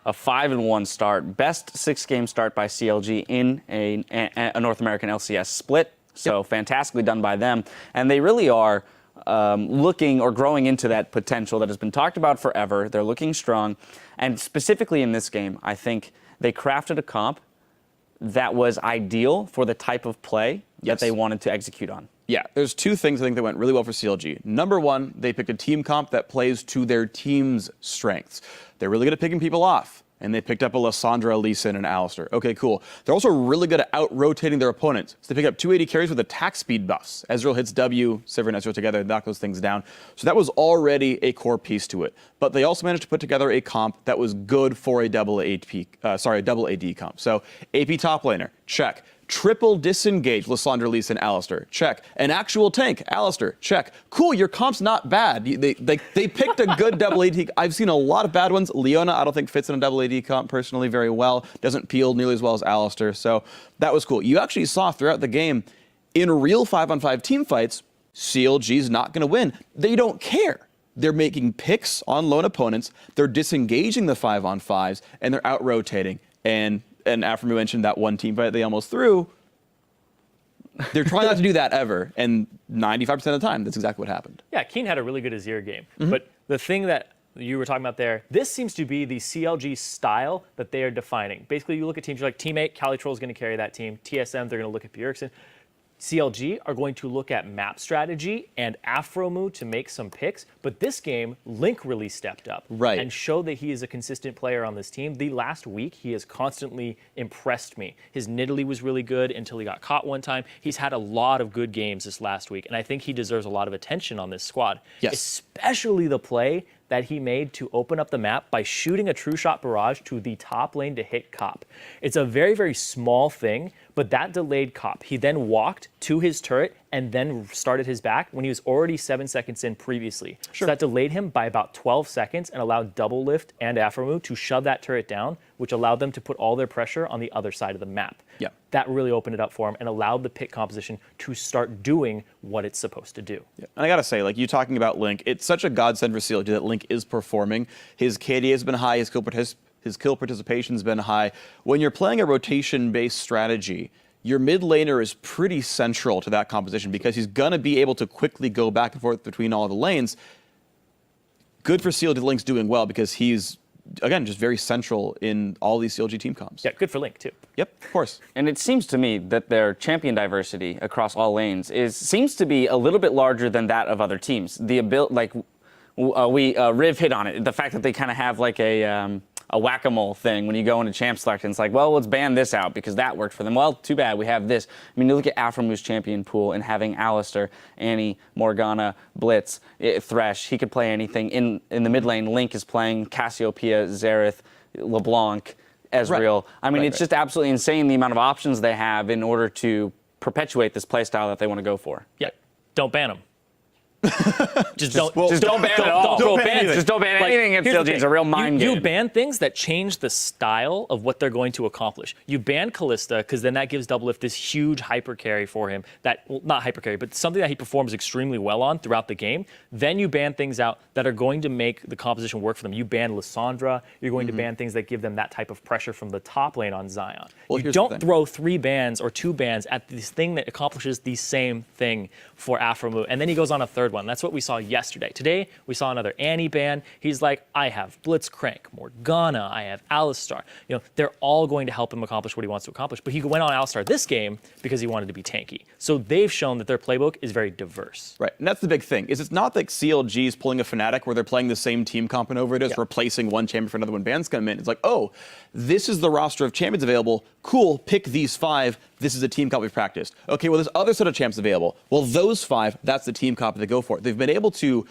a 5-1 start, best 6-game start by CLG in a North American LCS split. So fantastically done by them. And they really are looking or growing into that potential that has been talked about forever. They're looking strong. And specifically in this game, I think they crafted a comp that was ideal for the type of play that they wanted to execute on. Yeah, there's two things I think that went really well for CLG. Number one, they picked a team comp that plays to their team's strengths. They're really good at picking people off, and they picked up a Lissandra, Lee Sin, and Alistar. Okay, cool. They're also really good at out-rotating their opponents. So they pick up 280 carries with attack speed buffs. Ezreal hits W, Sivir and Ezreal together, knock those things down. So that was already a core piece to it. But they also managed to put together a comp that was good for a double AD comp. So AP top laner, check. Triple disengage, Lissandra, Lee Sin, Alistar, check. An actual tank, Alistar, check. Cool, your comp's not bad. They picked a good double AD. I've seen a lot of bad ones. Leona, I don't think fits in a double AD comp personally very well. Doesn't peel nearly as well as Alistar, so that was cool. You actually saw throughout the game, in real 5-on-5 team fights, CLG's not going to win. They don't care. They're making picks on lone opponents, they're disengaging the 5-on-5s, and they're out-rotating. And Afremu mentioned that one team fight they almost threw. They're trying not to do that ever, and 95% of the time, that's exactly what happened. Yeah, Keen had a really good Azir game. But the thing that you were talking about there, this seems to be the CLG style that they are defining. Basically, you look at teams, you're like, teammate, Calitroll is going to carry that team. TSM, they're going to look at Bjergsen. CLG are going to look at map strategy and Afromu to make some picks, but this game, Link really stepped up and showed that he is a consistent player on this team. The last week, he has constantly impressed me. His Nidalee was really good until he got caught one time. He's had a lot of good games this last week, and I think he deserves a lot of attention on this squad, especially the play that he made to open up the map by shooting a true shot barrage to the top lane to hit Cop. It's a very, very small thing, but that delayed Cop. He then walked to his turret and then started his back when he was already 7 seconds in previously. So that delayed him by about 12 seconds and allowed Double Lift and Afremu to shove that turret down, which allowed them to put all their pressure on the other side of the map. That really opened it up for him and allowed the pick composition to start doing what it's supposed to do. And I gotta say, like you talking about Link, it's such a godsend for CLG that Link is performing. His KD has been high, his kill participation's been high. When you're playing a rotation-based strategy, your mid laner is pretty central to that composition because he's gonna be able to quickly go back and forth between all the lanes. Good for CLG, Link's doing well because he's, again, just very central in all these CLG team comps. Yeah, good for Link, too. Yep, of course. And it seems to me that their champion diversity across all lanes seems to be a little bit larger than that of other teams. The ability, like, Riv hit on it, the fact that they kind of have like a whack-a-mole thing when you go into champ selection. It's like, well, let's ban this out because that worked for them. Well, too bad, we have this. I mean, you look at Afremu's champion pool and having Alistar, Annie, Morgana, Blitz, Thresh. He could play anything. In the mid lane, Link is playing Cassiopeia, Xerath, LeBlanc, Ezreal. I mean, it's just absolutely insane the amount of options they have in order to perpetuate this playstyle that they want to go for. Yeah, don't ban them. Just don't ban it at all. Just don't ban anything in CLG. It's a real mind game. You ban things that change the style of what they're going to accomplish. You ban Kalista because then that gives Doublelift this huge hyper carry for him. That, well, not hyper carry, but something that he performs extremely well on throughout the game. Then you ban things out that are going to make the composition work for them. You ban Lissandra. You're going to ban things that give them that type of pressure from the top lane on Zion. Well, you don't throw 3 bans or 2 bans at this thing that accomplishes the same thing for Afremu. And then he goes on a third one. That's what we saw yesterday. Today, we saw another Annie ban. He's like, I have Blitzcrank, Morgana, I have Alistar. You know, they're all going to help him accomplish what he wants to accomplish. But he went on Alistar this game because he wanted to be tanky. So they've shown that their playbook is very diverse. Right, and that's the big thing. Is it's not like CLG is pulling a Fnatic where they're playing the same team comp and overdose, replacing one champion for another when bans come in. It's like, oh, this is the roster of champions available. Cool, pick these 5. This is a team comp we've practiced. Okay, well, there's other set of champs available. Well, those 5, that's the team comp they go for. They've been able to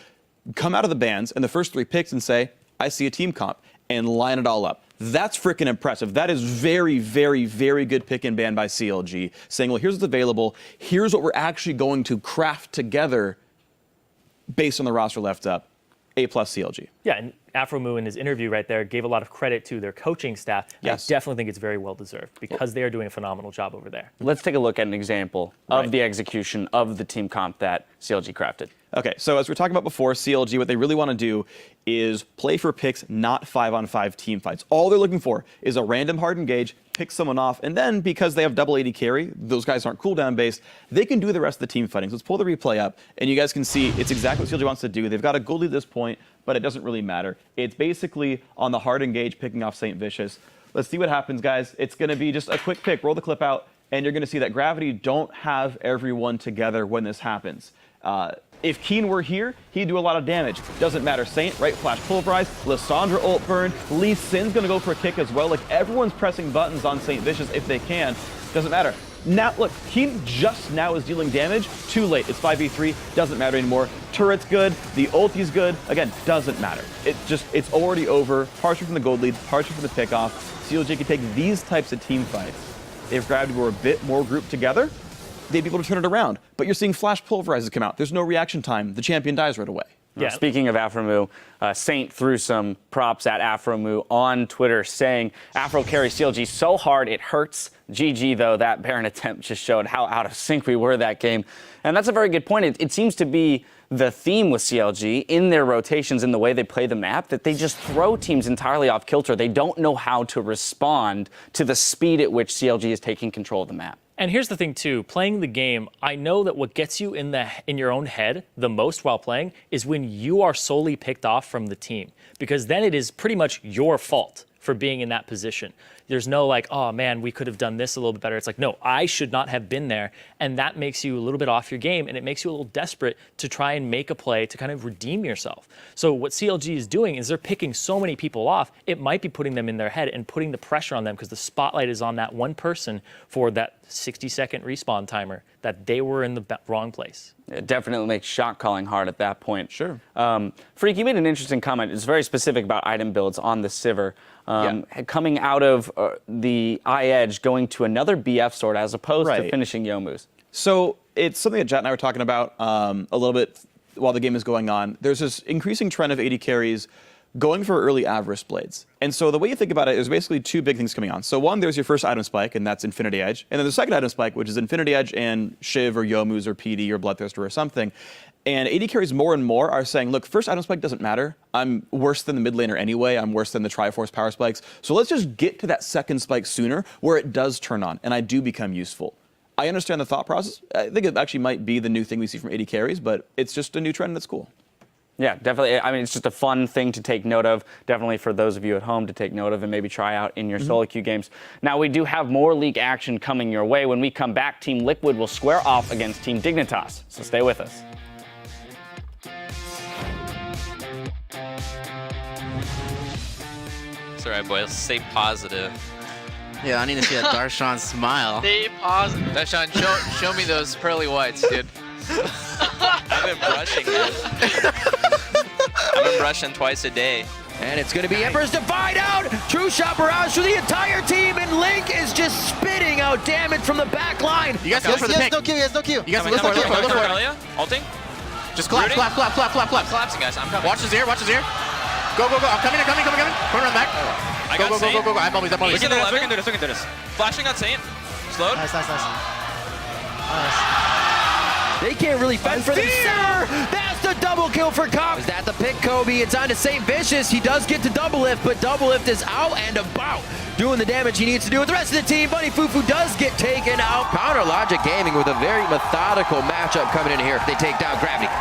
come out of the bans in the first 3 picks and say, I see a team comp, and line it all up. That's freaking impressive. That is very, very, very good pick and ban by CLG, saying, well, here's what's available. Here's what we're actually going to craft together based on the roster left up. A+ CLG. Yeah, and Afremu in his interview right there gave a lot of credit to their coaching staff. Yes. I definitely think it's very well deserved because they are doing a phenomenal job over there. Let's take a look at an example of the execution of the team comp that CLG crafted. Okay, so as we were talking about before, CLG, what they really want to do is play for picks, not 5-on-5 team fights. All they're looking for is a random hard engage, pick someone off, and then because they have double AD carry, those guys aren't cooldown based, they can do the rest of the team fighting. So let's pull the replay up, and you guys can see it's exactly what CLG wants to do. They've got a gold lead at this point, but it doesn't really matter. It's basically on the hard engage, picking off St. Vicious. Let's see what happens, guys. It's going to be just a quick pick. Roll the clip out, and you're going to see that Gravity don't have everyone together when this happens. If Keen were here, he'd do a lot of damage. Doesn't matter. Saint, right flash pulverize, Lissandra ult burn, Lee Sin's gonna go for a kick as well. Like, everyone's pressing buttons on St. Vicious if they can. Doesn't matter. Now, look, Keen just now is dealing damage. Too late. It's 5v3. Doesn't matter anymore. Turret's good. The ulti's good. Again, doesn't matter. It's already over. Partially from the gold lead, partially from the pickoff. CLG can take these types of team fights. If Gravity were a bit more grouped together, they'd be able to turn it around. But you're seeing flash pulverizes come out. There's no reaction time. The champion dies right away. Yeah. Speaking of Afromu, Saint threw some props at Afromu on Twitter saying Afro carries CLG so hard it hurts. GG, though, that Baron attempt just showed how out of sync we were that game. And that's a very good point. It seems to be the theme with CLG in their rotations, in the way they play the map, that they just throw teams entirely off kilter. They don't know how to respond to the speed at which CLG is taking control of the map. And here's the thing too, playing the game, I know that what gets you in your own head the most while playing is when you are solely picked off from the team, because then it is pretty much your fault for being in that position. There's no like, oh man, we could have done this a little bit better. It's like, no, I should not have been there. And that makes you a little bit off your game, and it makes you a little desperate to try and make a play to kind of redeem yourself. So what CLG is doing is they're picking so many people off, it might be putting them in their head and putting the pressure on them because the spotlight is on that one person for that 60-second respawn timer, that they were in the wrong place. It definitely makes shot calling hard at that point. Sure. Freak, you made an interesting comment. It's very specific about item builds on the Sivir. Coming out of the Edge, going to another BF sword as opposed to finishing Youmuu's. So it's something that Jet and I were talking about a little bit while the game is going on. There's this increasing trend of AD carries going for early Avarice Blades. And so the way you think about it, there's basically two big things coming on. So one, there's your first item spike, and that's Infinity Edge. And then the second item spike, which is Infinity Edge and Shiv or Youmuu's or PD or Bloodthirster or something. And AD carries more and more are saying, look, first item spike doesn't matter. I'm worse than the mid laner anyway. I'm worse than the Triforce power spikes. So let's just get to that second spike sooner where it does turn on and I do become useful. I understand the thought process. I think it actually might be the new thing we see from AD carries, but it's just a new trend that's cool. Yeah, definitely. I mean, it's just a fun thing to take note of, definitely for those of you at home to take note of and maybe try out in your solo queue games. Now, we do have more league action coming your way. When we come back, Team Liquid will square off against Team Dignitas, so stay with us. It's all right, boys. Stay positive. Yeah, I need to see a Darshan smile. Stay positive. Darshan, show me those pearly whites, dude. I've been brushing, man. I've been brushing twice a day. And it's going to be Emperor's Divide out! True Shot Barrage for the entire team, and Link is just spitting out damage from the back line. You guys look for the pick. No Q, yes, no Q. You guys look for it, look for it, look for it. Ulting. Just collapse, collapse, collapse, collapse, collapse, collapse. Collapsing, guys. I'm coming. Watch his ear, watch his ear. Go, go, go. I'm coming, I'm coming, coming, coming. Come around back. I got Go, Saint. go, go, go. I'm always, I'm always. We can do this, we can do this. Flashing on Saint. Slowed. Nice. They can't really fend for themselves. That's the double kill for Cop. Is that the pick, Kobe? It's on to St. Vicious. He does get to double lift, but double lift is out and about, doing the damage he needs to do with the rest of the team. Bunny Fufu does get taken out. Counter Logic Gaming with a very methodical matchup coming in here. They take down Gravity.